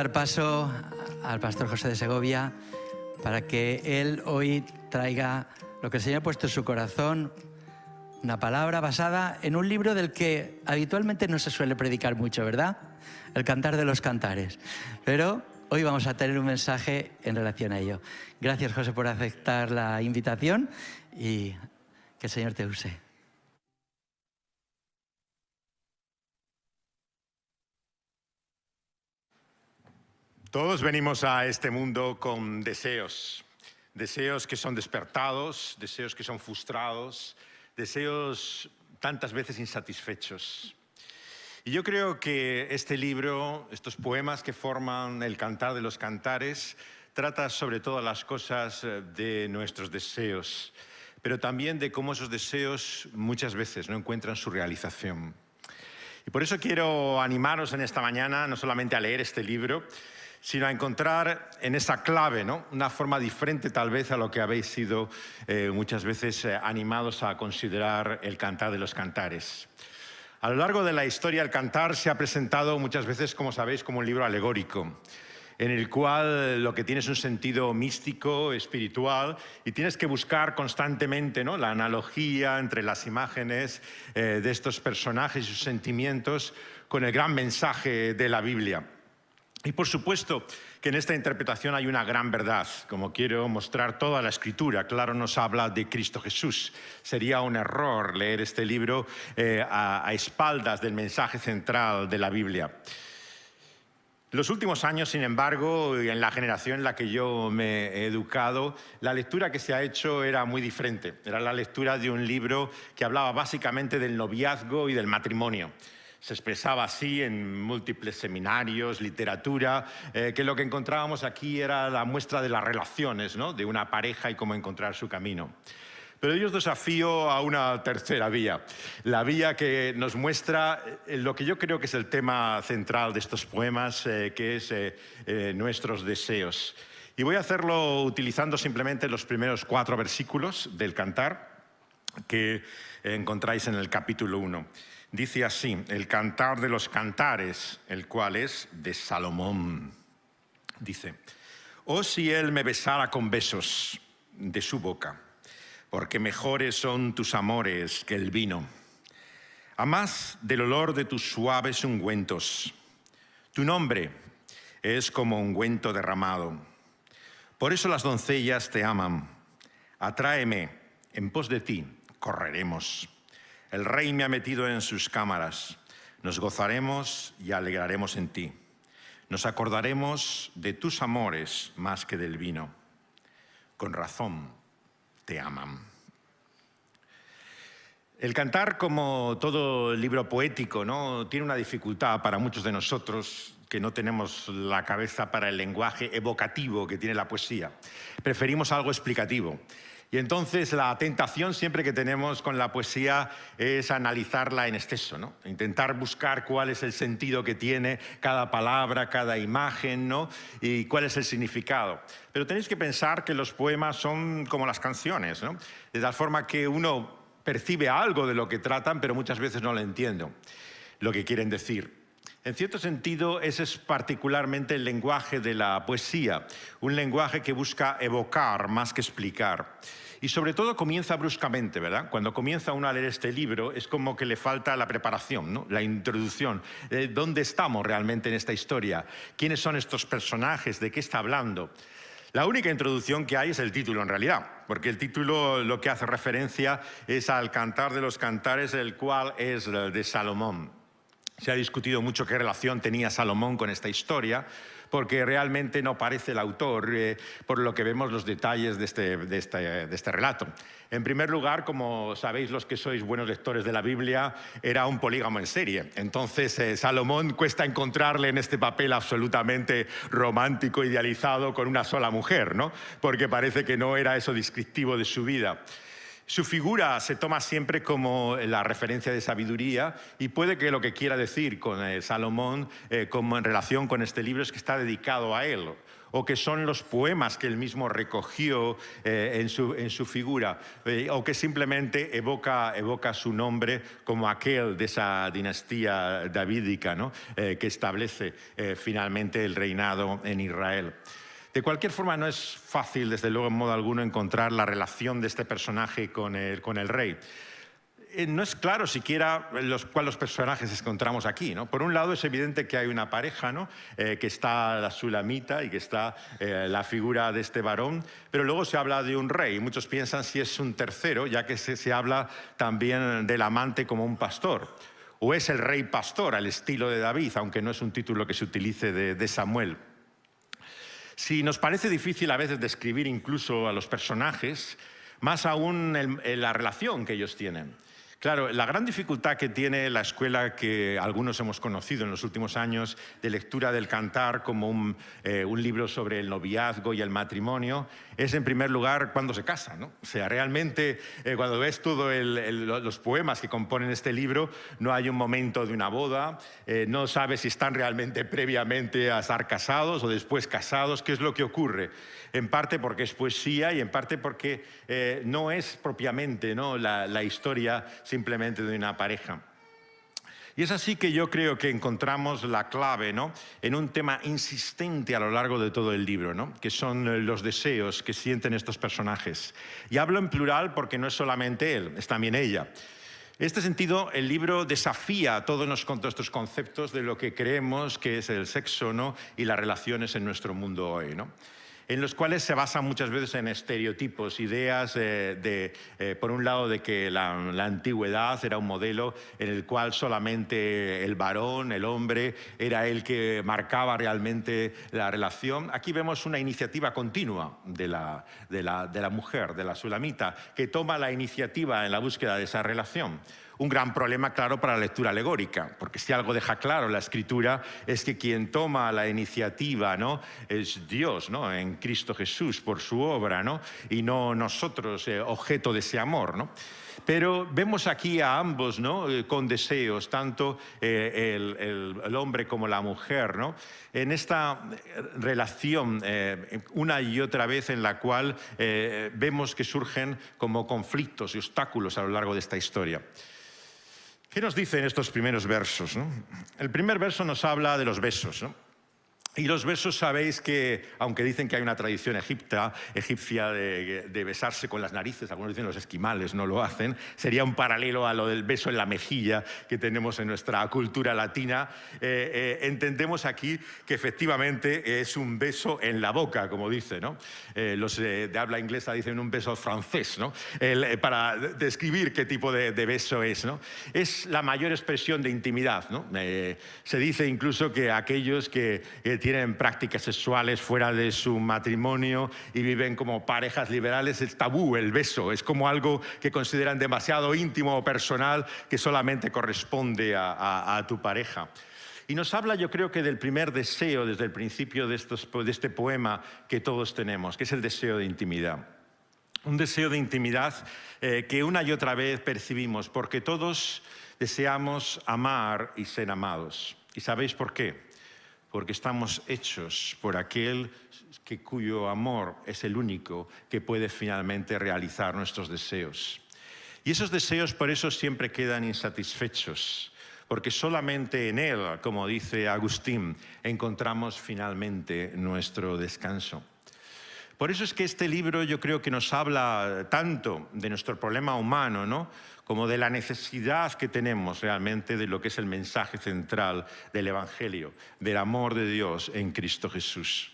dar paso al pastor José de Segovia para que él hoy traiga lo que el Señor ha puesto en su corazón, una palabra basada en un libro del que habitualmente no se suele predicar mucho, ¿verdad? El Cantar de los Cantares. Pero hoy vamos a tener un mensaje en relación a ello. Gracias, José, por aceptar la invitación y que el Señor te use. Todos venimos a este mundo con deseos, deseos que son despertados, deseos que son frustrados, deseos tantas veces insatisfechos. Y yo creo que este libro, estos poemas que forman el Cantar de los Cantares, trata sobre todas las cosas de nuestros deseos, pero también de cómo esos deseos muchas veces no encuentran su realización. Y por eso quiero animaros en esta mañana no solamente a leer este libro, sino a encontrar en esa clave, ¿no?, una forma diferente tal vez a lo que habéis sido muchas veces animados a considerar el Cantar de los Cantares. A lo largo de la historia, el Cantar se ha presentado muchas veces, como sabéis, como un libro alegórico, en el cual lo que tiene es un sentido místico, espiritual, y tienes que buscar constantemente, ¿no?, la analogía entre las imágenes de estos personajes y sus sentimientos con el gran mensaje de la Biblia. Y por supuesto que en esta interpretación hay una gran verdad, como quiero mostrar toda la Escritura. Claro, nos habla de Cristo Jesús. Sería un error leer este libro a espaldas del mensaje central de la Biblia. Los últimos años, sin embargo, en la generación en la que yo me he educado, la lectura que se ha hecho era muy diferente. Era la lectura de un libro que hablaba básicamente del noviazgo y del matrimonio. Se expresaba así en múltiples seminarios, literatura, que lo que encontrábamos aquí era la muestra de las relaciones, ¿no?, de una pareja y cómo encontrar su camino. Pero yo os desafío a una tercera vía, la vía que nos muestra lo que yo creo que es el tema central de estos poemas, que es nuestros deseos. Y voy a hacerlo utilizando simplemente los primeros 4 versículos del Cantar que encontráis en el capítulo 1. Dice así, el Cantar de los Cantares, el cual es de Salomón. Dice, oh, si él me besara con besos de su boca, porque mejores son tus amores que el vino. A más del olor de tus suaves ungüentos. Tu nombre es como ungüento derramado. Por eso las doncellas te aman. Atráeme, en pos de ti correremos. El rey me ha metido en sus cámaras. Nos gozaremos y alegraremos en ti. Nos acordaremos de tus amores más que del vino. Con razón te aman. El Cantar, como todo libro poético, ¿no?, tiene una dificultad para muchos de nosotros que no tenemos la cabeza para el lenguaje evocativo que tiene la poesía. Preferimos algo explicativo. Y entonces la tentación siempre que tenemos con la poesía es analizarla en exceso, ¿no? Intentar buscar cuál es el sentido que tiene cada palabra, cada imagen, ¿no?, y cuál es el significado. Pero tenéis que pensar que los poemas son como las canciones, ¿no?, de tal forma que uno percibe algo de lo que tratan, pero muchas veces no lo entiendo, lo que quieren decir. En cierto sentido, ese es particularmente el lenguaje de la poesía, un lenguaje que busca evocar más que explicar. Y sobre todo comienza bruscamente, ¿verdad? Cuando comienza uno a leer este libro es como que le falta la preparación, ¿no?, la introducción. ¿Dónde estamos realmente en esta historia? ¿Quiénes son estos personajes? ¿De qué está hablando? La única introducción que hay es el título, en realidad, porque el título lo que hace referencia es al Cantar de los Cantares, el cual es de Salomón. Se ha discutido mucho qué relación tenía Salomón con esta historia, porque realmente no parece el autor, por lo que vemos los detalles de este relato. En primer lugar, como sabéis los que sois buenos lectores de la Biblia, era un polígamo en serie. Entonces, Salomón cuesta encontrarle en este papel absolutamente romántico, idealizado, con una sola mujer, ¿no?, porque parece que no era eso descriptivo de su vida. Su figura se toma siempre como la referencia de sabiduría y puede que lo que quiera decir con Salomón como en relación con este libro es que está dedicado a él. o que son los poemas que él mismo recogió en su figura, o que simplemente evoca su nombre como aquel de esa dinastía davídica, ¿no? Que establece finalmente el reinado en Israel. De cualquier forma, no es fácil, desde luego, en modo alguno, encontrar la relación de este personaje con el rey. No es claro siquiera cuáles personajes encontramos aquí, ¿no? Por un lado es evidente que hay una pareja, ¿no? Que está la Sulamita y que está la figura de este varón, pero luego se habla de un rey. Muchos piensan si es un tercero, ya que se habla también del amante como un pastor. O es el rey pastor al estilo de David, aunque no es un título que se utilice de Samuel. Si nos parece difícil a veces describir incluso a los personajes, más aún la relación que ellos tienen. Claro, la gran dificultad que tiene la escuela que algunos hemos conocido en los últimos años de lectura del Cantar como un libro sobre el noviazgo y el matrimonio es, en primer lugar, cuando se casan, ¿no? O sea, realmente cuando ves todos los poemas que componen este libro, no hay un momento de una boda, no sabes si están realmente previamente a estar casados o después casados, qué es lo que ocurre. En parte porque es poesía y en parte porque no es propiamente, ¿no? la historia simplemente de una pareja. Y es así que yo creo que encontramos la clave, ¿no? En un tema insistente a lo largo de todo el libro, ¿no? Que son los deseos que sienten estos personajes. Y hablo en plural porque no es solamente él, es también ella. En este sentido, el libro desafía todos estos conceptos de lo que creemos que es el sexo, ¿no? Y las relaciones en nuestro mundo hoy, ¿no? En los cuales se basan muchas veces en estereotipos, ideas por un lado de que la antigüedad era un modelo en el cual solamente el varón, el hombre, era el que marcaba realmente la relación. Aquí vemos una iniciativa continua de la mujer, de la Sulamita, que toma la iniciativa en la búsqueda de esa relación. Un gran problema, claro, para la lectura alegórica, porque si algo deja claro la Escritura es que quien toma la iniciativa, ¿no? Es Dios, ¿no? En Cristo Jesús, por su obra, ¿no? Y no nosotros, objeto de ese amor, ¿no? Pero vemos aquí a ambos, ¿no? Con deseos, tanto el hombre como la mujer, ¿no? En esta relación una y otra vez en la cual vemos que surgen como conflictos y obstáculos a lo largo de esta historia. ¿Qué nos dicen estos primeros versos, ¿no? El primer verso nos habla de los besos, ¿no? Y los besos, sabéis que, aunque dicen que hay una tradición egipcia de besarse con las narices, algunos dicen los esquimales no lo hacen, sería un paralelo a lo del beso en la mejilla que tenemos en nuestra cultura latina. Entendemos aquí que efectivamente es un beso en la boca, como dice, ¿no? Los de habla inglesa dicen un beso francés, ¿no? Para describir qué tipo de beso es, ¿no? Es la mayor expresión de intimidad, ¿no? Se dice incluso que aquellos que tienen prácticas sexuales fuera de su matrimonio y viven como parejas liberales, es tabú el beso, es como algo que consideran demasiado íntimo o personal que solamente corresponde a tu pareja. Y nos habla, yo creo que del primer deseo desde el principio de este poema que todos tenemos, que es el deseo de intimidad. Un deseo de intimidad que una y otra vez percibimos, porque todos deseamos amar y ser amados. ¿Y sabéis por qué? Porque estamos hechos por aquel cuyo amor es el único que puede finalmente realizar nuestros deseos. Y esos deseos por eso siempre quedan insatisfechos, porque solamente en él, como dice Agustín, encontramos finalmente nuestro descanso. Por eso es que este libro yo creo que nos habla tanto de nuestro problema humano, ¿no? Como de la necesidad que tenemos realmente de lo que es el mensaje central del Evangelio, del amor de Dios en Cristo Jesús.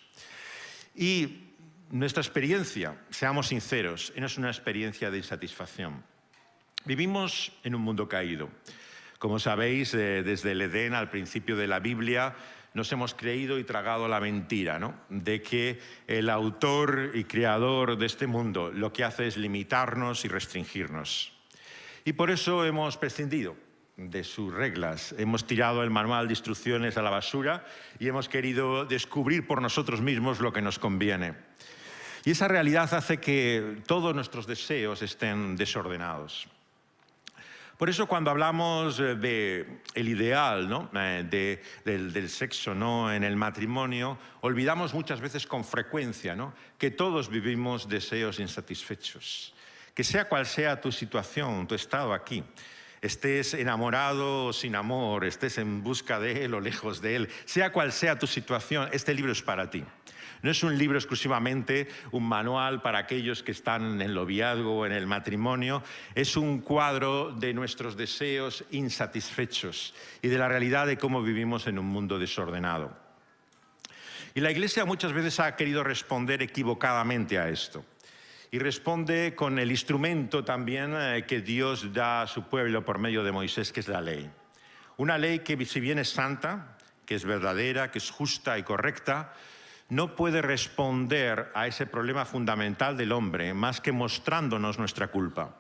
Y nuestra experiencia, seamos sinceros, no es una experiencia de insatisfacción. Vivimos en un mundo caído. Como sabéis, desde el Edén al principio de la Biblia, nos hemos creído y tragado la mentira, ¿no? De que el autor y creador de este mundo lo que hace es limitarnos y restringirnos. Y por eso hemos prescindido de sus reglas, hemos tirado el manual de instrucciones a la basura y hemos querido descubrir por nosotros mismos lo que nos conviene. Y esa realidad hace que todos nuestros deseos estén desordenados. Por eso cuando hablamos del ideal, ¿no? del sexo, ¿no? en el matrimonio, olvidamos muchas veces con frecuencia, ¿no? que todos vivimos deseos insatisfechos. Que sea cual sea tu situación, tu estado aquí, estés enamorado o sin amor, estés en busca de él o lejos de él, sea cual sea tu situación, este libro es para ti. No es un libro exclusivamente, un manual para aquellos que están en el noviazgo o en el matrimonio, es un cuadro de nuestros deseos insatisfechos y de la realidad de cómo vivimos en un mundo desordenado. Y la Iglesia muchas veces ha querido responder equivocadamente a esto. Y responde con el instrumento también que Dios da a su pueblo por medio de Moisés, que es la ley. Una ley que, si bien es santa, que es verdadera, que es justa y correcta, no puede responder a ese problema fundamental del hombre más que mostrándonos nuestra culpa.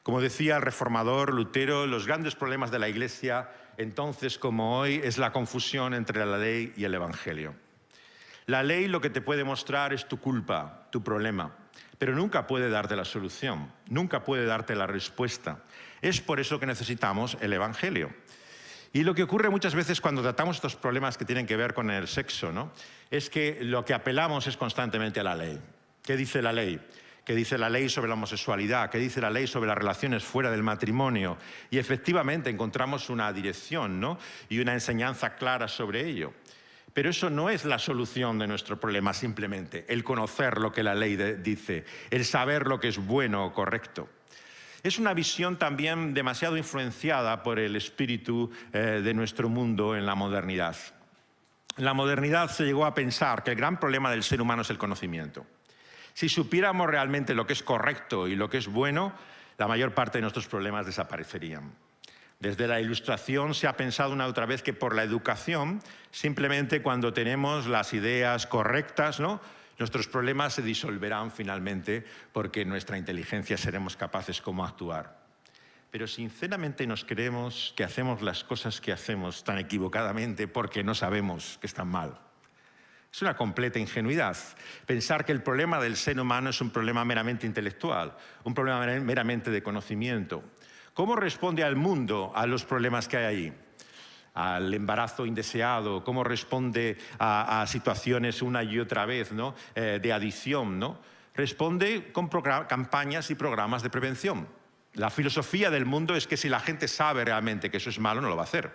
Como decía el reformador Lutero, los grandes problemas de la Iglesia, entonces como hoy, es la confusión entre la ley y el Evangelio. La ley lo que te puede mostrar es tu culpa, tu problema, pero nunca puede darte la solución, nunca puede darte la respuesta. Es por eso que necesitamos el Evangelio. Y lo que ocurre muchas veces cuando tratamos estos problemas que tienen que ver con el sexo, ¿no? es que lo que apelamos es constantemente a la ley. ¿Qué dice la ley? ¿Qué dice la ley sobre la homosexualidad? ¿Qué dice la ley sobre las relaciones fuera del matrimonio? Y efectivamente encontramos una dirección, ¿no? y una enseñanza clara sobre ello. Pero eso no es la solución de nuestro problema, simplemente el conocer lo que la ley dice, el saber lo que es bueno o correcto. Es una visión también demasiado influenciada por el espíritu de nuestro mundo en la modernidad. En la modernidad se llegó a pensar que el gran problema del ser humano es el conocimiento. Si supiéramos realmente lo que es correcto y lo que es bueno, la mayor parte de nuestros problemas desaparecerían. Desde la Ilustración se ha pensado una y otra vez que por la educación, simplemente cuando tenemos las ideas correctas, ¿no? nuestros problemas se disolverán finalmente porque en nuestra inteligencia seremos capaces cómo actuar. Pero sinceramente nos creemos que hacemos las cosas que hacemos tan equivocadamente porque no sabemos que están mal. Es una completa ingenuidad pensar que el problema del ser humano es un problema meramente intelectual, un problema meramente de conocimiento. ¿Cómo responde al mundo a los problemas que hay ahí? Al embarazo indeseado, cómo responde a situaciones una y otra vez, ¿no? De adicción, ¿no? Responde con campañas y programas de prevención. La filosofía del mundo es que si la gente sabe realmente que eso es malo, no lo va a hacer.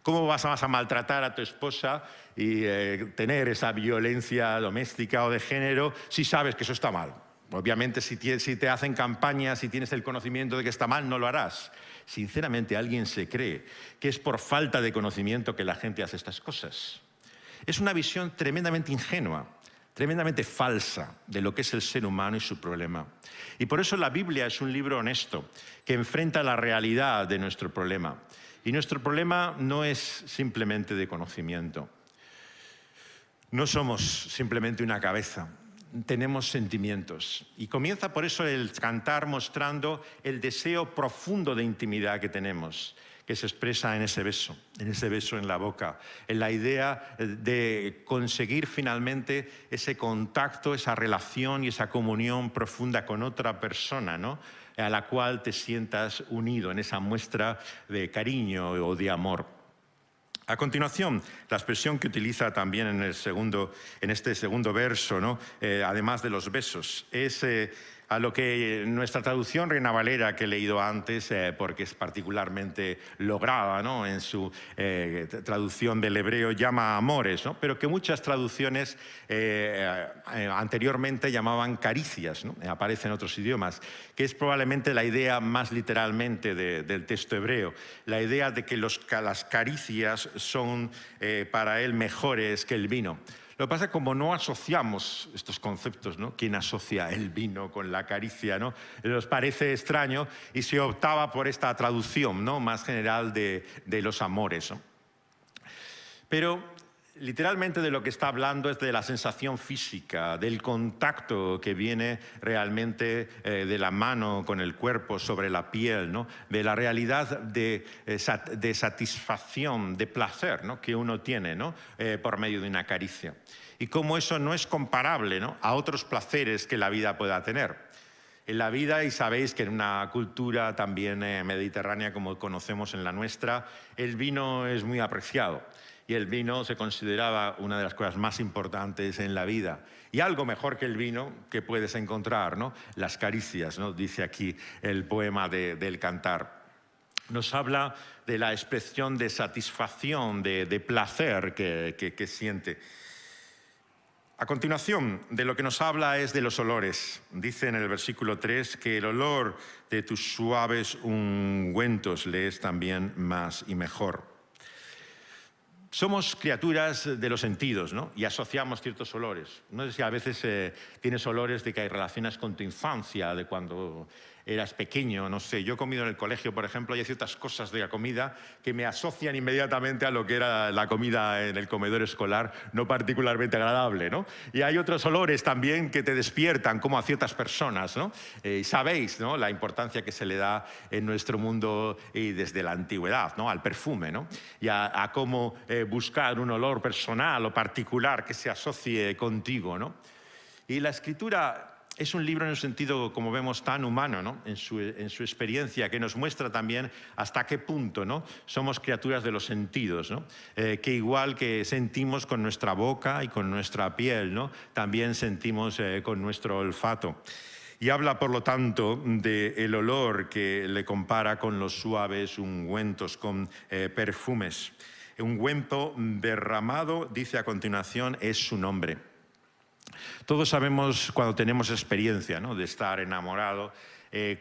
¿Cómo vas a maltratar a tu esposa y tener esa violencia doméstica o de género si sabes que eso está mal? Obviamente, si te hacen campañas y tienes el conocimiento de que está mal, no lo harás. Sinceramente, alguien se cree que es por falta de conocimiento que la gente hace estas cosas. Es una visión tremendamente ingenua, tremendamente falsa de lo que es el ser humano y su problema. Y por eso la Biblia es un libro honesto, que enfrenta la realidad de nuestro problema. Y nuestro problema no es simplemente de conocimiento. No somos simplemente una cabeza. Tenemos sentimientos. Y comienza por eso el cantar mostrando el deseo profundo de intimidad que tenemos, que se expresa en ese beso en la boca, en la idea de conseguir finalmente ese contacto, esa relación y esa comunión profunda con otra persona, ¿no? a la cual te sientas unido en esa muestra de cariño o de amor. A continuación, la expresión que utiliza también en este segundo verso, ¿no? Además de los besos, es a lo que nuestra traducción Reina Valera que he leído antes, porque es particularmente lograda, ¿no? en su traducción del hebreo, llama amores, ¿no? pero que muchas traducciones anteriormente llamaban caricias, ¿no? Aparece en otros idiomas, que es probablemente la idea más literalmente del texto hebreo, la idea de que las caricias son para él mejores que el vino. Lo que pasa es que como no asociamos estos conceptos, ¿no? ¿Quién asocia el vino con la caricia? ¿no? Nos parece extraño y se optaba por esta traducción, ¿no? más general de los amores, ¿no? Pero literalmente de lo que está hablando es de la sensación física, del contacto que viene realmente de la mano con el cuerpo sobre la piel, ¿no? de la realidad de satisfacción, de placer, ¿no? que uno tiene, ¿no? Por medio de una caricia. Y cómo eso no es comparable, ¿no? a otros placeres que la vida pueda tener. En la vida, y sabéis que en una cultura también mediterránea como conocemos en la nuestra, el vino es muy apreciado. Y el vino se consideraba una de las cosas más importantes en la vida. Y algo mejor que el vino que puedes encontrar, ¿no? Las caricias, ¿no? Dice aquí el poema del Cantar. Nos habla de la expresión de satisfacción, de placer que siente. A continuación, de lo que nos habla es de los olores. Dice en el versículo 3 que el olor de tus suaves ungüentos le es también más y mejor. Somos criaturas de los sentidos, ¿no? Y asociamos ciertos olores. No sé si a veces tienes olores de que hay relaciones con tu infancia, de cuando eras pequeño, no sé. Yo he comido en el colegio, por ejemplo, y hay ciertas cosas de la comida que me asocian inmediatamente a lo que era la comida en el comedor escolar, no particularmente agradable, ¿no? Y hay otros olores también que te despiertan, como a ciertas personas, ¿no? Sabéis, ¿no?, la importancia que se le da en nuestro mundo y desde la antigüedad, ¿no?, al perfume, ¿no? Y a cómo buscar un olor personal o particular que se asocie contigo, ¿no? Y la Escritura es un libro en un sentido, como vemos, tan humano, ¿no?, en su experiencia, que nos muestra también hasta qué punto, ¿no?, somos criaturas de los sentidos, ¿no? Que igual que sentimos con nuestra boca y con nuestra piel, ¿no?, también sentimos con nuestro olfato. Y habla, por lo tanto, del olor que le compara con los suaves ungüentos, con perfumes. Ungüento derramado, dice a continuación, es su nombre. Todos sabemos cuando tenemos experiencia, ¿no?, de estar enamorado,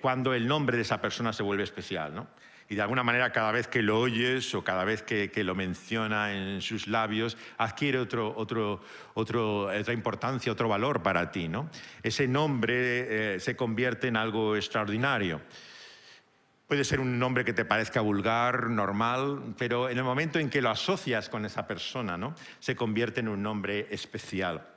cuando el nombre de esa persona se vuelve especial, ¿no? Y de alguna manera cada vez que lo oyes o cada vez que lo menciona en sus labios, adquiere otra importancia, otro valor para ti, ¿no? Ese nombre se convierte en algo extraordinario. Puede ser un nombre que te parezca vulgar, normal, pero en el momento en que lo asocias con esa persona, ¿no?, se convierte en un nombre especial.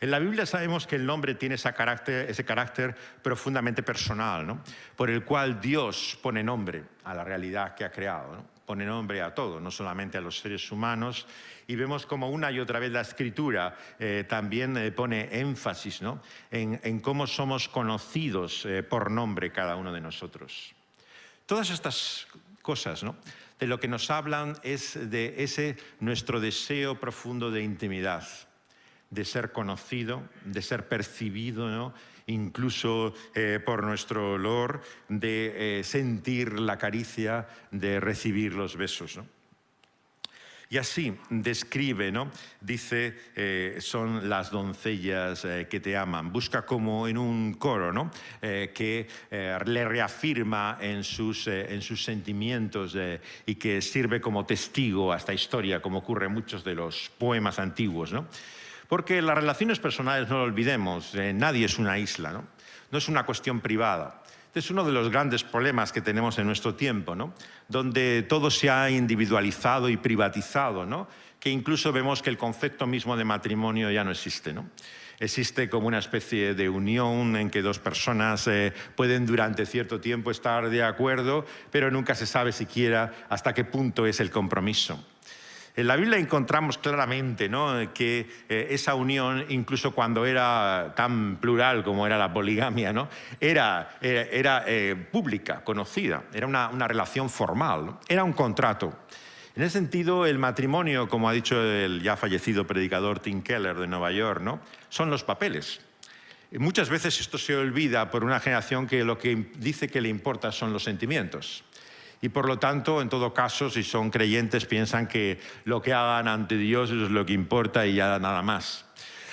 En la Biblia sabemos que el nombre tiene ese carácter profundamente personal, ¿no?, por el cual Dios pone nombre a la realidad que ha creado, ¿no? Pone nombre a todo, no solamente a los seres humanos, y vemos como una y otra vez la Escritura también pone énfasis, ¿no?, en cómo somos conocidos por nombre cada uno de nosotros. Todas estas cosas, ¿no?, de lo que nos hablan es de ese nuestro deseo profundo de intimidad, de ser conocido, de ser percibido, ¿no?, incluso por nuestro olor, de sentir la caricia, de recibir los besos, ¿no? Y así describe, ¿no?, dice, son las doncellas que te aman. Busca como en un coro, ¿no?, que le reafirma en sus sentimientos y que sirve como testigo a esta historia, como ocurre en muchos de los poemas antiguos, ¿no? Porque las relaciones personales, no lo olvidemos, nadie es una isla, ¿no? No es una cuestión privada. Este es uno de los grandes problemas que tenemos en nuestro tiempo, ¿no?, donde todo se ha individualizado y privatizado, ¿no?, que incluso vemos que el concepto mismo de matrimonio ya no existe, ¿no? Existe como una especie de unión en que dos personas pueden durante cierto tiempo estar de acuerdo, pero nunca se sabe siquiera hasta qué punto es el compromiso. En la Biblia encontramos claramente, ¿no?, que esa unión, incluso cuando era tan plural como era la poligamia, ¿no?, era pública, conocida, era una relación formal, ¿no?, era un contrato. En ese sentido, el matrimonio, como ha dicho el ya fallecido predicador Tim Keller de Nueva York, ¿no?, son los papeles. Y muchas veces esto se olvida por una generación que lo que dice que le importa son los sentimientos. Y por lo tanto, en todo caso, si son creyentes, piensan que lo que hagan ante Dios es lo que importa y ya nada más.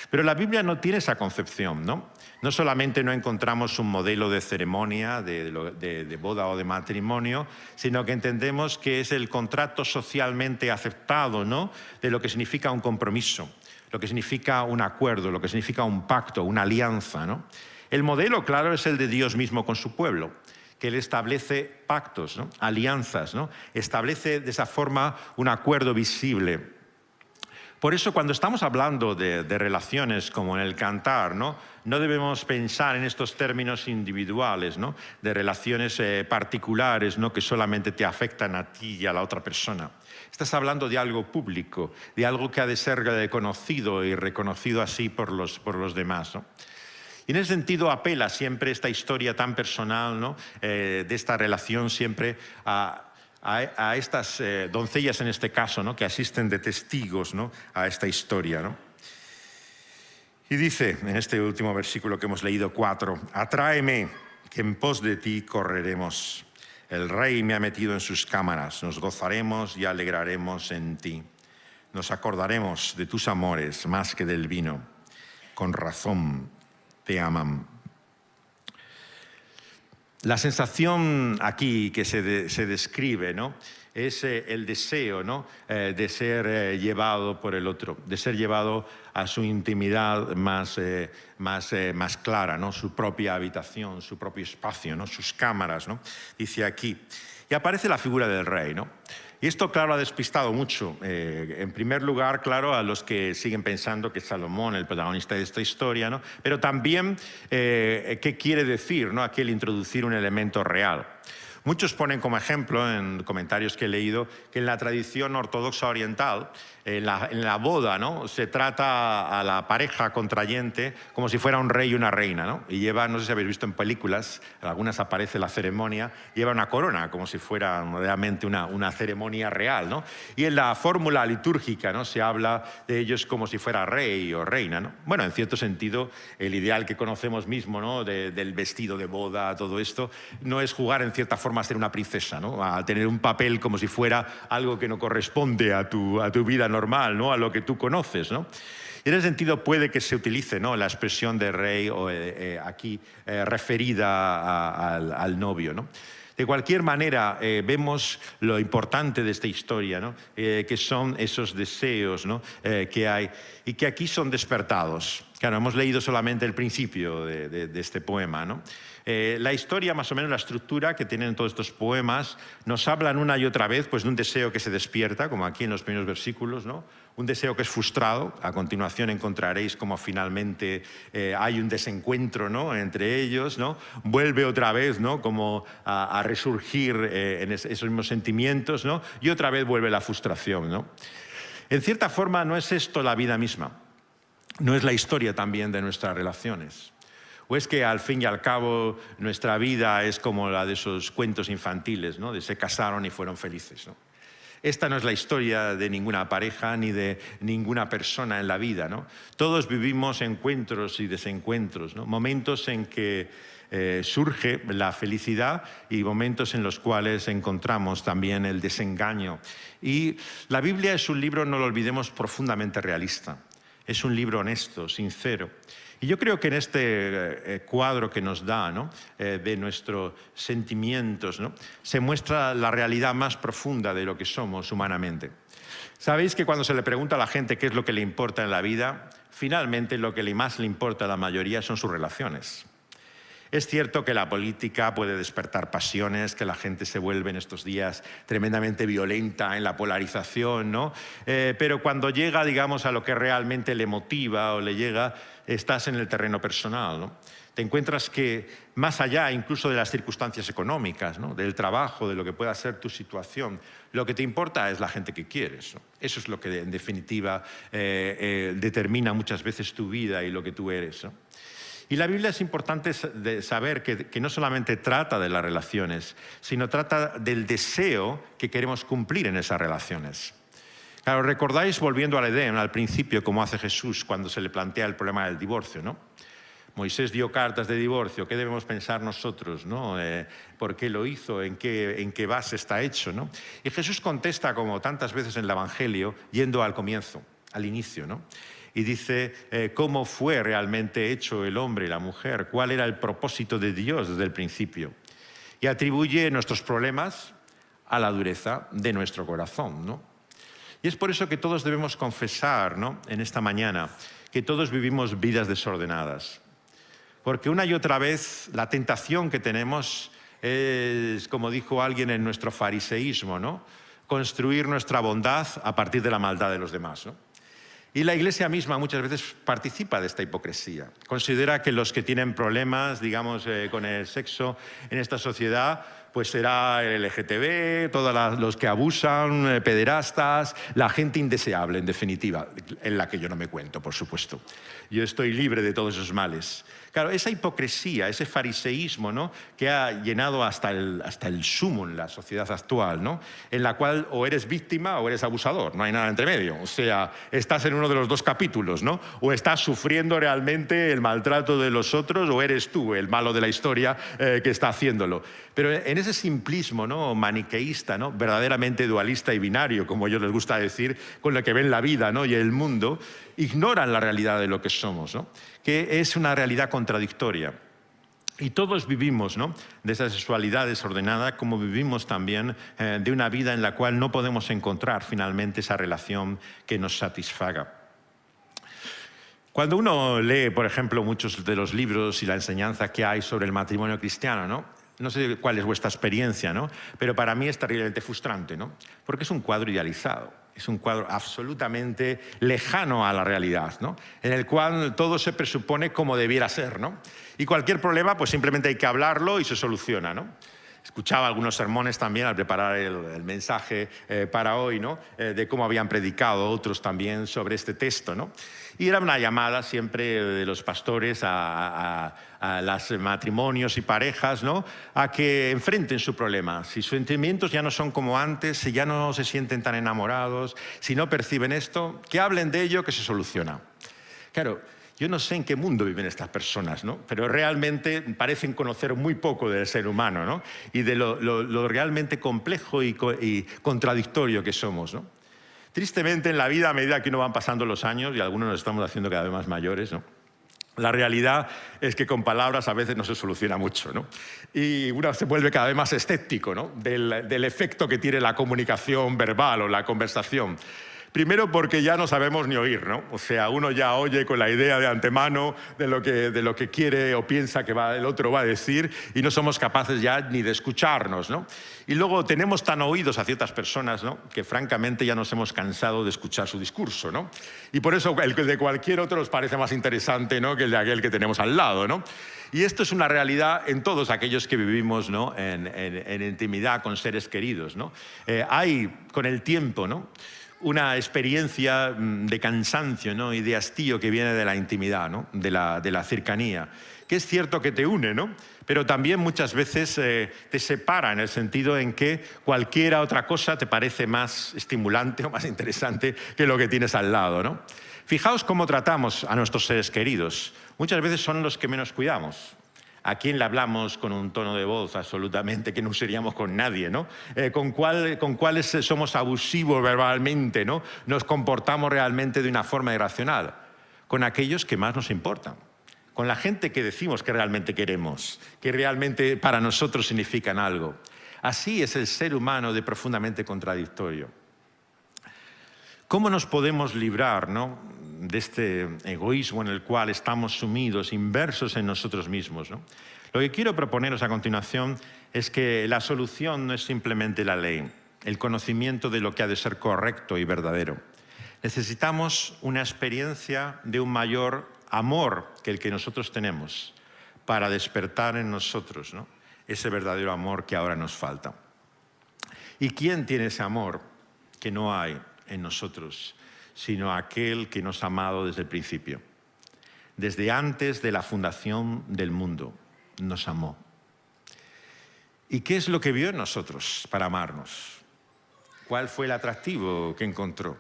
Pero la Biblia no tiene esa concepción, ¿no? No solamente no encontramos un modelo de ceremonia, de boda o de matrimonio, sino que entendemos que es el contrato socialmente aceptado, ¿no?, de lo que significa un compromiso, lo que significa un acuerdo, lo que significa un pacto, una alianza, ¿no? El modelo, claro, es el de Dios mismo con su pueblo, que Él establece pactos, ¿no?, alianzas, ¿no?, establece de esa forma un acuerdo visible. Por eso, cuando estamos hablando de relaciones como en el Cantar, ¿no?, no debemos pensar en estos términos individuales, ¿no?, de relaciones particulares, ¿no?, que solamente te afectan a ti y a la otra persona. Estás hablando de algo público, de algo que ha de ser conocido y reconocido así por los demás, ¿no? Y en ese sentido apela siempre esta historia tan personal, ¿no? De esta relación siempre a estas doncellas en este caso, ¿no? Que asisten de testigos, ¿no? A esta historia, ¿no? Y dice en este último versículo que hemos leído 4, atráeme, que en pos de ti correremos. El Rey me ha metido en sus cámaras, nos gozaremos y alegraremos en ti. Nos acordaremos de tus amores más que del vino. Con razón te aman. La sensación aquí que se describe, ¿no? Es el deseo, ¿no? De ser llevado por el otro, de ser llevado a su intimidad más clara, ¿no? Su propia habitación, su propio espacio, ¿no? Sus cámaras, ¿no? Dice aquí. Y aparece la figura del rey, ¿no? Y esto, claro, ha despistado mucho. En primer lugar, claro, a los que siguen pensando que es Salomón el protagonista de esta historia, ¿no? Pero también, ¿qué quiere decir, ¿no? Aquí el introducir un elemento real? Muchos ponen como ejemplo, en comentarios que he leído, que en la tradición ortodoxa oriental, en la boda, ¿no? Se trata a la pareja contrayente como si fuera un rey y una reina, ¿no? Y lleva, no sé si habéis visto en películas, en algunas aparece la ceremonia, lleva una corona, como si fuera realmente una ceremonia real, ¿no? Y en la fórmula litúrgica, ¿no? Se habla de ellos como si fuera rey o reina, ¿no? Bueno, en cierto sentido, el ideal que conocemos mismo, ¿no? Del vestido de boda, todo esto, no es jugar en cierta forma a ser una princesa, ¿no? A tener un papel como si fuera algo que no corresponde a tu vida normal, ¿no? A lo que tú conoces, ¿no? Y en ese sentido puede que se utilice, ¿no? La expresión de rey o, aquí referida al novio, ¿no? De cualquier manera, vemos lo importante de esta historia, ¿no? Que son esos deseos, ¿no? Que hay y que aquí son despertados. Claro, hemos leído solamente el principio de este poema, ¿no? La historia, más o menos la estructura que tienen todos estos poemas, nos hablan una y otra vez pues, de un deseo que se despierta, como aquí en los primeros versículos, ¿no? Un deseo que es frustrado. A continuación encontraréis cómo finalmente hay un desencuentro, ¿no? Entre ellos, ¿no? Vuelve otra vez, ¿no? Como a resurgir en esos mismos sentimientos, ¿no? Y otra vez vuelve la frustración, ¿no? En cierta forma no es esto la vida misma, no es la historia también de nuestras relaciones. ¿O es que al fin y al cabo nuestra vida es como la de esos cuentos infantiles, ¿no? De se casaron y fueron felices, ¿no? Esta no es la historia de ninguna pareja ni de ninguna persona en la vida, ¿no? Todos vivimos encuentros y desencuentros, ¿no? Momentos en que surge la felicidad y momentos en los cuales encontramos también el desengaño. Y la Biblia es un libro, no lo olvidemos, profundamente realista. Es un libro honesto, sincero. Y yo creo que en este cuadro que nos da, ¿no? De nuestros sentimientos, ¿no? Se muestra la realidad más profunda de lo que somos humanamente. Sabéis que cuando se le pregunta a la gente qué es lo que le importa en la vida, finalmente lo que más le importa a la mayoría son sus relaciones. Es cierto que la política puede despertar pasiones, que la gente se vuelve en estos días tremendamente violenta en la polarización, ¿no? Pero cuando llega, digamos, a lo que realmente le motiva o le llega, estás en el terreno personal, ¿no? Te encuentras que más allá incluso de las circunstancias económicas, ¿no? Del trabajo, de lo que pueda ser tu situación, lo que te importa es la gente que quieres, ¿no? Eso es lo que en definitiva determina muchas veces tu vida y lo que tú eres, ¿no? Y la Biblia es importante saber que no solamente trata de las relaciones, sino trata del deseo que queremos cumplir en esas relaciones. Claro, recordáis, volviendo al Edén, al principio, como hace Jesús cuando se le plantea el problema del divorcio, ¿no? Moisés dio cartas de divorcio, ¿qué debemos pensar nosotros, ¿no? ¿Por qué lo hizo? ¿En qué base está hecho, ¿no? Y Jesús contesta, como tantas veces en el Evangelio, yendo al comienzo, al inicio, ¿no? Y dice cómo fue realmente hecho el hombre y la mujer, cuál era el propósito de Dios desde el principio. Y atribuye nuestros problemas a la dureza de nuestro corazón, ¿no? Y es por eso que todos debemos confesar, ¿no? En esta mañana, que todos vivimos vidas desordenadas. Porque una y otra vez la tentación que tenemos es, como dijo alguien, en nuestro fariseísmo, ¿no? Construir nuestra bondad a partir de la maldad de los demás, ¿no? Y la Iglesia misma muchas veces participa de esta hipocresía. Considera que los que tienen problemas, digamos, con el sexo en esta sociedad, pues será el LGTB, todos los que abusan, pederastas, la gente indeseable, en definitiva, en la que yo no me cuento, por supuesto. Yo estoy libre de todos esos males. Claro, esa hipocresía, ese fariseísmo, ¿no?, que ha llenado hasta el sumo en la sociedad actual, ¿no?, en la cual o eres víctima o eres abusador, no hay nada entre medio. O sea, estás en uno de los dos capítulos, ¿no? O estás sufriendo realmente el maltrato de los otros o eres tú el malo de la historia que está haciéndolo. Pero en ese simplismo, ¿no?, maniqueísta, ¿no?, verdaderamente dualista y binario, como a ellos les gusta decir, con lo que ven la vida, ¿no?, y el mundo, ignoran la realidad de lo que somos, ¿no?, que es una realidad contradictoria. Y todos vivimos, ¿no?, de esa sexualidad desordenada, como vivimos también de una vida en la cual no podemos encontrar finalmente esa relación que nos satisfaga. Cuando uno lee, por ejemplo, muchos de los libros y la enseñanza que hay sobre el matrimonio cristiano, no sé cuál es vuestra experiencia, ¿no?, pero para mí es terriblemente frustrante, ¿no?, porque es un cuadro idealizado. Es un cuadro absolutamente lejano a la realidad, ¿no?, en el cual todo se presupone como debiera ser, ¿no?, y cualquier problema pues simplemente hay que hablarlo y se soluciona, ¿no? Escuchaba algunos sermones también al preparar el mensaje para hoy, ¿no?, de cómo habían predicado otros también sobre este texto, ¿no? Y era una llamada siempre de los pastores a los matrimonios y parejas, ¿no?, a que enfrenten su problema. Si sus sentimientos ya no son como antes, si ya no se sienten tan enamorados, si no perciben esto, que hablen de ello, que se soluciona. Claro, yo no sé en qué mundo viven estas personas, ¿no?, pero realmente parecen conocer muy poco del ser humano, ¿no?, y de lo realmente complejo y contradictorio que somos, ¿no? Tristemente, en la vida, a medida que uno van pasando los años, y algunos nos estamos haciendo cada vez más mayores, ¿no?, la realidad es que con palabras a veces no se soluciona mucho, ¿no? Y uno se vuelve cada vez más escéptico, ¿no?, del efecto que tiene la comunicación verbal o la conversación. Primero porque ya no sabemos ni oír, ¿no? O sea, uno ya oye con la idea de antemano de lo que quiere o piensa que el otro va a decir y no somos capaces ya ni de escucharnos, ¿no? Y luego tenemos tan oídos a ciertas personas, ¿no?, que francamente ya nos hemos cansado de escuchar su discurso, ¿no? Y por eso el de cualquier otro nos parece más interesante, ¿no?, que el de aquel que tenemos al lado, ¿no? Y esto es una realidad en todos aquellos que vivimos, ¿no?, en intimidad con seres queridos, ¿no? Hay, con el tiempo, ¿no?, una experiencia de cansancio, ¿no?, y de hastío que viene de la intimidad, ¿no?, de la cercanía, que es cierto que te une, ¿no?, pero también muchas veces te separa, en el sentido en que cualquier otra cosa te parece más estimulante o más interesante que lo que tienes al lado, ¿no? Fijaos cómo tratamos a nuestros seres queridos. Muchas veces son los que menos cuidamos. ¿A quién le hablamos con un tono de voz absolutamente que no usaríamos con nadie, ¿no? ¿Con cuáles somos abusivos verbalmente, ¿no? Nos comportamos realmente de una forma irracional. Con aquellos que más nos importan. Con la gente que decimos que realmente queremos, que realmente para nosotros significan algo. Así es el ser humano de profundamente contradictorio. ¿Cómo nos podemos librar, ¿no?, de este egoísmo en el cual estamos sumidos, inmersos en nosotros mismos, ¿no? Lo que quiero proponeros a continuación es que la solución no es simplemente la ley, el conocimiento de lo que ha de ser correcto y verdadero. Necesitamos una experiencia de un mayor amor que el que nosotros tenemos para despertar en nosotros, ¿no?, ese verdadero amor que ahora nos falta. ¿Y quién tiene ese amor que no hay en nosotros, sino aquel que nos ha amado desde el principio? Desde antes de la fundación del mundo nos amó. ¿Y qué es lo que vio en nosotros para amarnos? ¿Cuál fue el atractivo que encontró?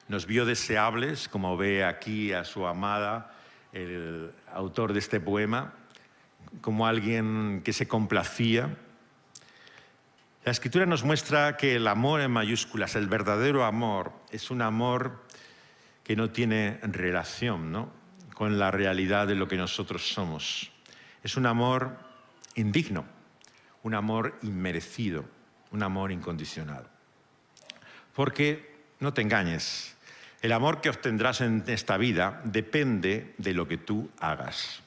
Nos vio deseables, como ve aquí a su amada, el autor de este poema, como alguien que se complacía. La Escritura nos muestra que el amor en mayúsculas, el verdadero amor, es un amor que no tiene relación, ¿no?, con la realidad de lo que nosotros somos. Es un amor indigno, un amor inmerecido, un amor incondicional. Porque, no te engañes, el amor que obtendrás en esta vida depende de lo que tú hagas.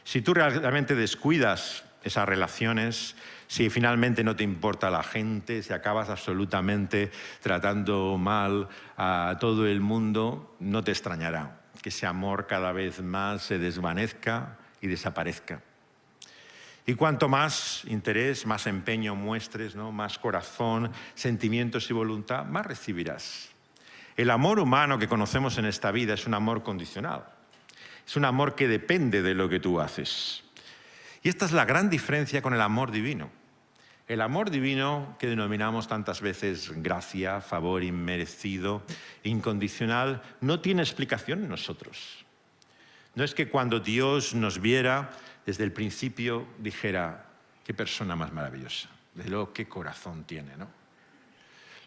Si tú realmente descuidas esas relaciones, si finalmente no te importa la gente, si acabas absolutamente tratando mal a todo el mundo, no te extrañará que ese amor cada vez más se desvanezca y desaparezca. Y cuanto más interés, más empeño muestres, ¿no? Más corazón, sentimientos y voluntad, más recibirás. El amor humano que conocemos en esta vida es un amor condicional. Es un amor que depende de lo que tú haces. Y esta es la gran diferencia con el amor divino. El amor divino, que denominamos tantas veces gracia, favor inmerecido, incondicional, no tiene explicación en nosotros. No es que cuando Dios nos viera, desde el principio dijera, qué persona más maravillosa, de lo qué corazón tiene, ¿no?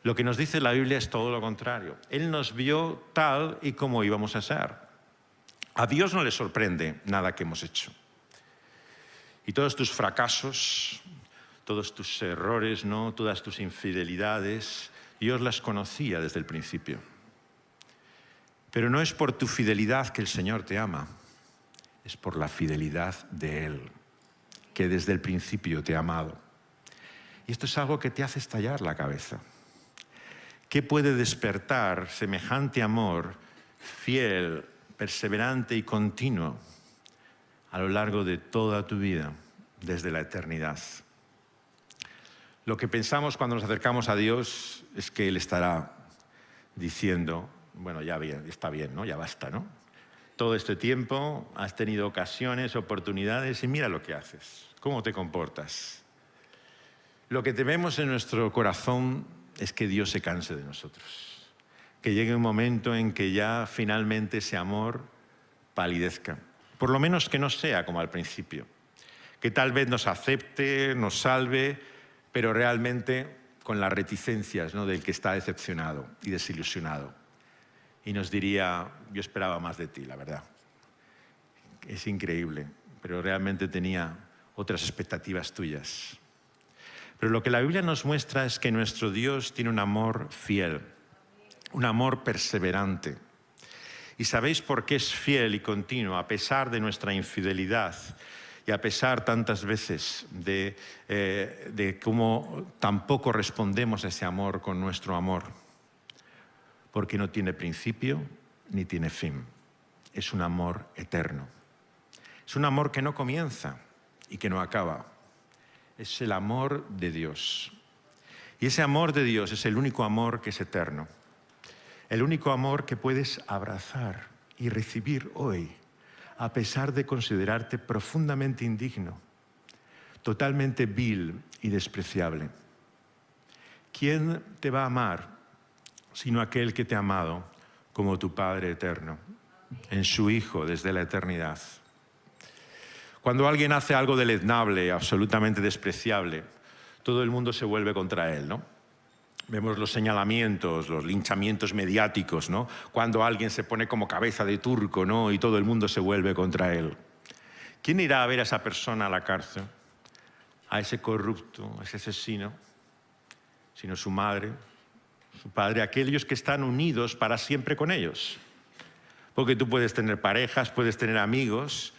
Lo que nos dice la Biblia es todo lo contrario. Él nos vio tal y como íbamos a ser. A Dios no le sorprende nada que hemos hecho. Y todos tus fracasos, todos tus errores, ¿no? Todas tus infidelidades, Dios las conocía desde el principio. Pero no es por tu fidelidad que el Señor te ama, es por la fidelidad de Él, que desde el principio te ha amado. Y esto es algo que te hace estallar la cabeza. ¿Qué puede despertar semejante amor fiel, perseverante y continuo a lo largo de toda tu vida, desde la eternidad? Lo que pensamos cuando nos acercamos a Dios es que Él estará diciendo, bueno, ya bien, está bien, ¿no? Ya basta, ¿no? Todo este tiempo has tenido ocasiones, oportunidades y mira lo que haces, cómo te comportas. Lo que tememos en nuestro corazón es que Dios se canse de nosotros, que llegue un momento en que ya finalmente ese amor palidezca. Por lo menos que no sea como al principio, que tal vez nos acepte, nos salve, pero realmente con las reticencias, ¿no? Del que está decepcionado y desilusionado. Y nos diría, yo esperaba más de ti, la verdad. Es increíble, pero realmente tenía otras expectativas tuyas. Pero lo que la Biblia nos muestra es que nuestro Dios tiene un amor fiel, un amor perseverante. ¿Y sabéis por qué es fiel y continuo a pesar de nuestra infidelidad y a pesar tantas veces de cómo tampoco respondemos a ese amor con nuestro amor? Porque no tiene principio ni tiene fin. Es un amor eterno. Es un amor que no comienza y que no acaba. Es el amor de Dios. Y ese amor de Dios es el único amor que es eterno. El único amor que puedes abrazar y recibir hoy, a pesar de considerarte profundamente indigno, totalmente vil y despreciable. ¿Quién te va a amar sino aquel que te ha amado como tu Padre eterno, en su Hijo desde la eternidad? Cuando alguien hace algo deleznable, absolutamente despreciable, todo el mundo se vuelve contra él, ¿no? Vemos los señalamientos, los linchamientos mediáticos, ¿no? Cuando alguien se pone como cabeza de turco, ¿no? Y todo el mundo se vuelve contra él. ¿Quién irá a ver a esa persona a la cárcel? A ese corrupto, a ese asesino, sino su madre, su padre, aquellos que están unidos para siempre con ellos. Porque tú puedes tener parejas, puedes tener amigos,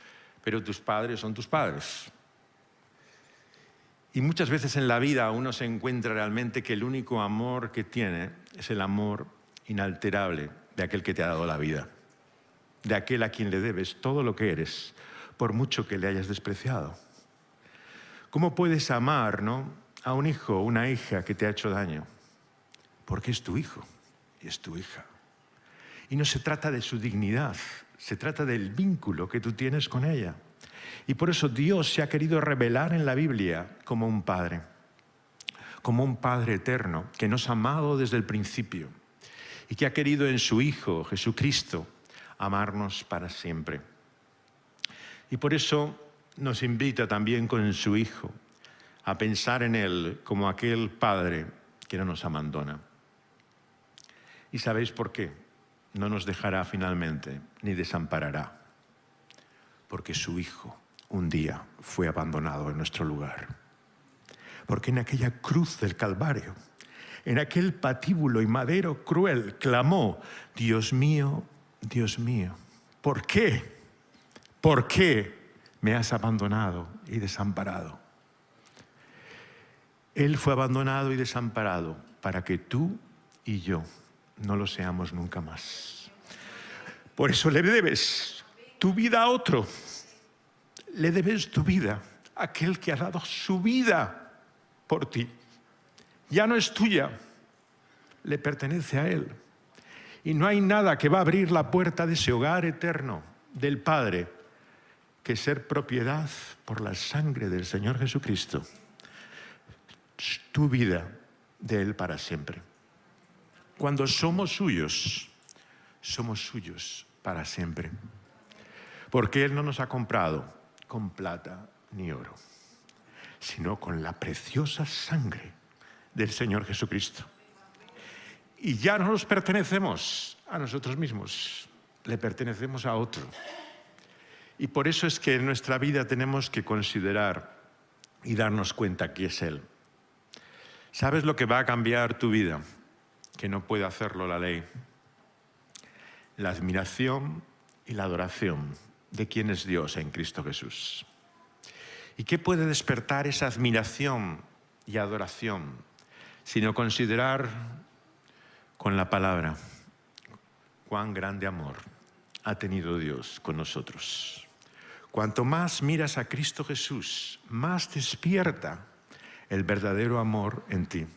pero tus padres son tus padres. Y muchas veces en la vida uno se encuentra realmente que el único amor que tiene es el amor inalterable de aquel que te ha dado la vida, de aquel a quien le debes todo lo que eres, por mucho que le hayas despreciado. ¿Cómo puedes amar, ¿no?, a un hijo o una hija que te ha hecho daño? Porque es tu hijo y es tu hija. Y no se trata de su dignidad, se trata del vínculo que tú tienes con ella. Y por eso Dios se ha querido revelar en la Biblia como un Padre eterno, que nos ha amado desde el principio y que ha querido en su Hijo, Jesucristo, amarnos para siempre. Y por eso nos invita también con su Hijo a pensar en Él como aquel Padre que no nos abandona. ¿Y sabéis por qué? No nos dejará finalmente ni desamparará, porque su Hijo un día fue abandonado en nuestro lugar. Porque en aquella cruz del Calvario, en aquel patíbulo y madero cruel, clamó, Dios mío, ¿por qué? ¿Por qué me has abandonado y desamparado? Él fue abandonado y desamparado para que tú y yo no lo seamos nunca más. Por eso le debes tu vida a otro. Le debes tu vida aquel que ha dado su vida por ti. Ya no es tuya, le pertenece a Él. Y no hay nada que va a abrir la puerta de ese hogar eterno del Padre que ser propiedad por la sangre del Señor Jesucristo. Tu vida de Él para siempre. Cuando somos suyos para siempre. Porque Él no nos ha comprado con plata ni oro, sino con la preciosa sangre del Señor Jesucristo. Y ya no nos pertenecemos a nosotros mismos, le pertenecemos a otro. Y por eso es que en nuestra vida tenemos que considerar y darnos cuenta que es Él. ¿Sabes lo que va a cambiar tu vida? Que no puede hacerlo la ley. La admiración y la adoración de quién es Dios en Cristo Jesús. ¿Y qué puede despertar esa admiración y adoración? Sino considerar con la palabra cuán grande amor ha tenido Dios con nosotros. Cuanto más miras a Cristo Jesús, más despierta el verdadero amor en ti.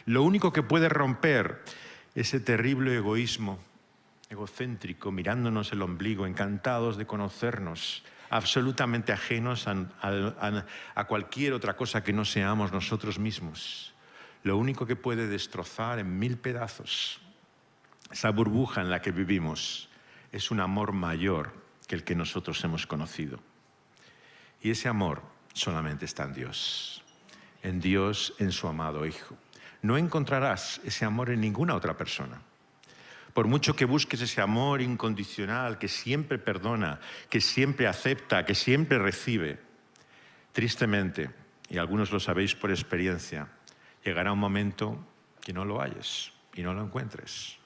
Lo único que puede romper ese terrible egoísmo egocéntrico, mirándonos el ombligo, encantados de conocernos, absolutamente ajenos a cualquier otra cosa que no seamos nosotros mismos. Lo único que puede destrozar en 1000 pedazos esa burbuja en la que vivimos es un amor mayor que el que nosotros hemos conocido. Y ese amor solamente está en Dios, en su amado Hijo. No encontrarás ese amor en ninguna otra persona. Por mucho que busques ese amor incondicional, que siempre perdona, que siempre acepta, que siempre recibe, tristemente, y algunos lo sabéis por experiencia, llegará un momento que no lo halles y no lo encuentres.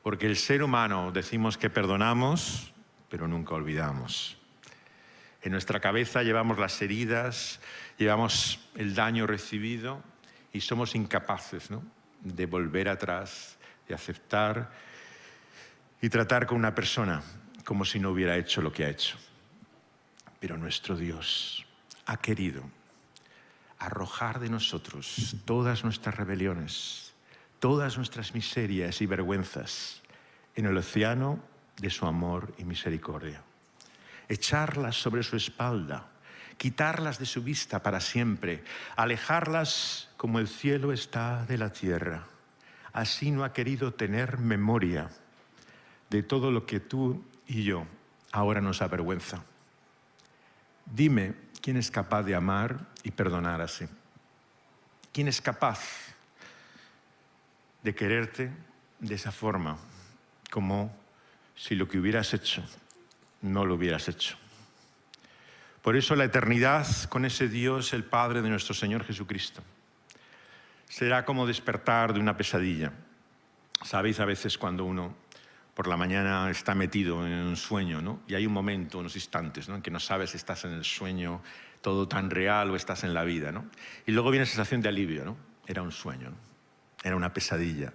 Porque el ser humano decimos que perdonamos, pero nunca olvidamos. En nuestra cabeza llevamos las heridas, llevamos el daño recibido y somos incapaces, ¿no?, de volver atrás, de aceptar y tratar con una persona como si no hubiera hecho lo que ha hecho. Pero nuestro Dios ha querido arrojar de nosotros todas nuestras rebeliones, todas nuestras miserias y vergüenzas en el océano de su amor y misericordia. Echarlas sobre su espalda, quitarlas de su vista para siempre, alejarlas como el cielo está de la tierra. Así no ha querido tener memoria de todo lo que tú y yo ahora nos avergüenza. Dime, ¿quién es capaz de amar y perdonar así? ¿Quién es capaz de quererte de esa forma, como si lo que hubieras hecho no lo hubieras hecho? Por eso la eternidad con ese Dios, el Padre de nuestro Señor Jesucristo, será como despertar de una pesadilla. Sabéis, a veces cuando uno por la mañana está metido en un sueño, ¿no?, y hay un momento, unos instantes, ¿no?, en que no sabes si estás en el sueño todo tan real o estás en la vida, ¿no? Y luego viene la sensación de alivio, ¿no? Era un sueño, ¿no? Era una pesadilla.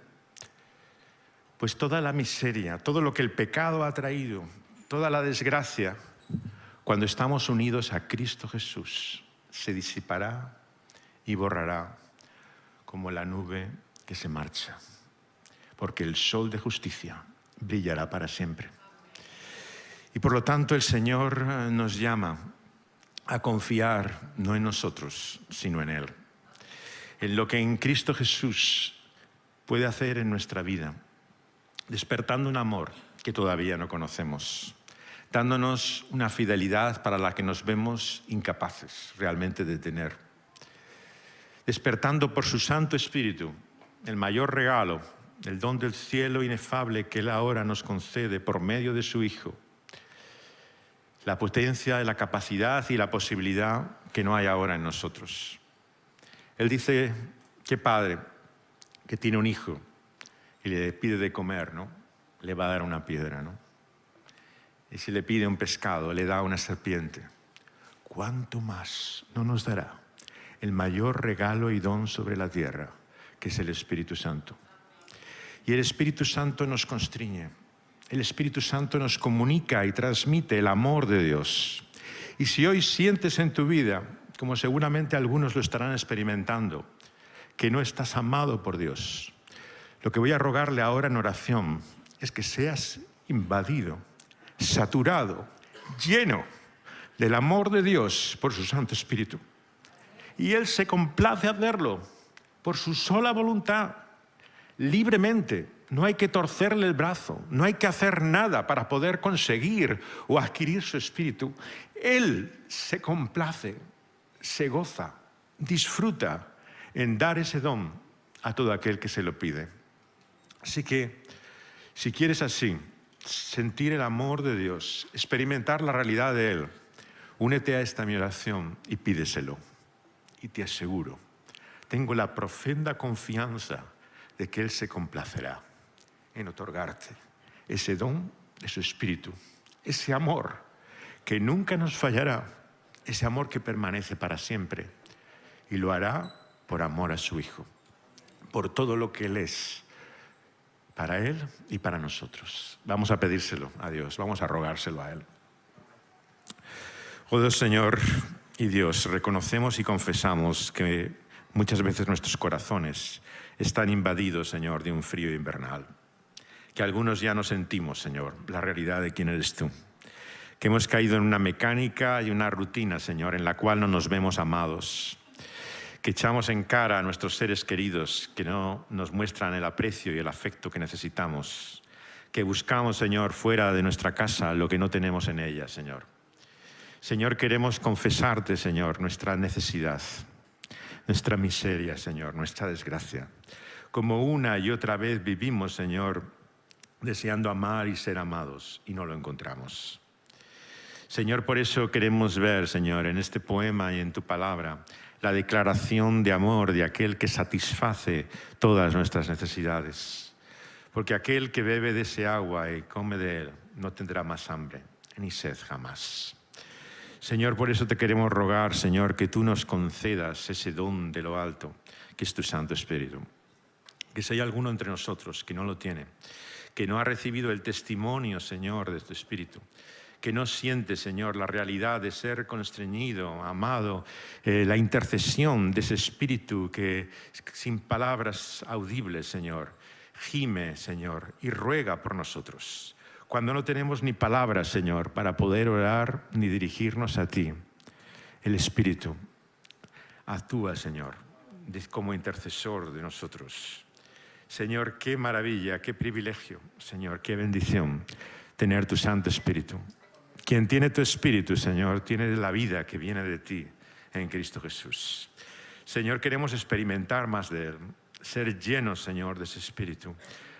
Pues toda la miseria, todo lo que el pecado ha traído, toda la desgracia, cuando estamos unidos a Cristo Jesús, se disipará y borrará como la nube que se marcha, porque el sol de justicia brillará para siempre. Y por lo tanto el Señor nos llama a confiar no en nosotros, sino en Él, en lo que en Cristo Jesús puede hacer en nuestra vida, despertando un amor que todavía no conocemos, dándonos una fidelidad para la que nos vemos incapaces realmente de tener, despertando por su Santo Espíritu el mayor regalo, el don del cielo inefable que Él ahora nos concede por medio de su Hijo, la potencia, la capacidad y la posibilidad que no hay ahora en nosotros. Él dice, ¿qué padre que tiene un hijo y le pide de comer, ¿no?, le va a dar una piedra, ¿no? Y si le pide un pescado, le da una serpiente? ¿Cuánto más no nos dará el mayor regalo y don sobre la tierra, que es el Espíritu Santo? Y el Espíritu Santo nos constriñe. El Espíritu Santo nos comunica y transmite el amor de Dios. Y si hoy sientes en tu vida, como seguramente algunos lo estarán experimentando, que no estás amado por Dios, lo que voy a rogarle ahora en oración es que seas invadido, saturado, lleno del amor de Dios por su Santo Espíritu. Y Él se complace hacerlo por su sola voluntad, libremente. No hay que torcerle el brazo, no hay que hacer nada para poder conseguir o adquirir su Espíritu. Él se complace, se goza, disfruta en dar ese don a todo aquel que se lo pide. Así que, si quieres así, sentir el amor de Dios, experimentar la realidad de Él, únete a esta mi oración y pídeselo. Y te aseguro, tengo la profunda confianza de que Él se complacerá en otorgarte ese don de su Espíritu, ese amor que nunca nos fallará, ese amor que permanece para siempre, y lo hará por amor a su Hijo, por todo lo que Él es, para Él y para nosotros. Vamos a pedírselo a Dios, vamos a rogárselo a Él. Oh Dios, Señor y Dios, reconocemos y confesamos que muchas veces nuestros corazones están invadidos, Señor, de un frío invernal. Que algunos ya no sentimos, Señor, la realidad de quién eres tú. Que hemos caído en una mecánica y una rutina, Señor, en la cual no nos vemos amados. Que echamos en cara a nuestros seres queridos que no nos muestran el aprecio y el afecto que necesitamos. Que buscamos, Señor, fuera de nuestra casa lo que no tenemos en ella, Señor. Señor, queremos confesarte, Señor, nuestra necesidad, nuestra miseria, Señor, nuestra desgracia. Como una y otra vez vivimos, Señor, deseando amar y ser amados, y no lo encontramos. Señor, por eso queremos ver, Señor, en este poema y en tu palabra, la declaración de amor de aquel que satisface todas nuestras necesidades. Porque aquel que bebe de ese agua y come de él no tendrá más hambre, ni sed jamás. Señor, por eso te queremos rogar, Señor, que tú nos concedas ese don de lo alto, que es tu Santo Espíritu. Que si hay alguno entre nosotros que no lo tiene, que no ha recibido el testimonio, Señor, de tu Espíritu, que no siente, Señor, la realidad de ser constreñido, amado, la intercesión de ese Espíritu que sin palabras audibles, Señor, gime, Señor, y ruega por nosotros. Cuando no tenemos ni palabras, Señor, para poder orar ni dirigirnos a ti, el Espíritu actúa, Señor, como intercesor de nosotros. Señor, qué maravilla, qué privilegio, Señor, qué bendición tener tu Santo Espíritu. Quien tiene tu Espíritu, Señor, tiene la vida que viene de ti en Cristo Jesús. Señor, queremos experimentar más de Él, ser llenos, Señor, de ese Espíritu,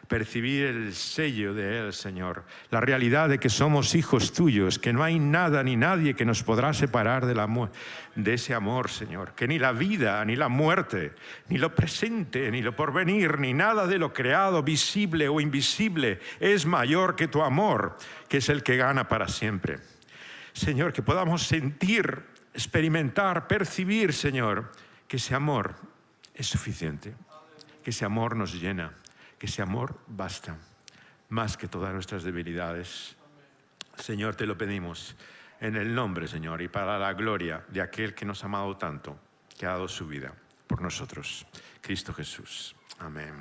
percibir el sello de Él, Señor, la realidad de que somos hijos tuyos, que no hay nada ni nadie que nos podrá separar de ese amor, Señor, que ni la vida, ni la muerte, ni lo presente, ni lo porvenir, ni nada de lo creado, visible o invisible, es mayor que tu amor, que es el que gana para siempre. Señor, que podamos sentir, experimentar, percibir, Señor, que ese amor es suficiente, que ese amor nos llena, que ese amor basta, más que todas nuestras debilidades. Señor, te lo pedimos en el nombre, Señor, y para la gloria de aquel que nos ha amado tanto, que ha dado su vida por nosotros, Cristo Jesús. Amén.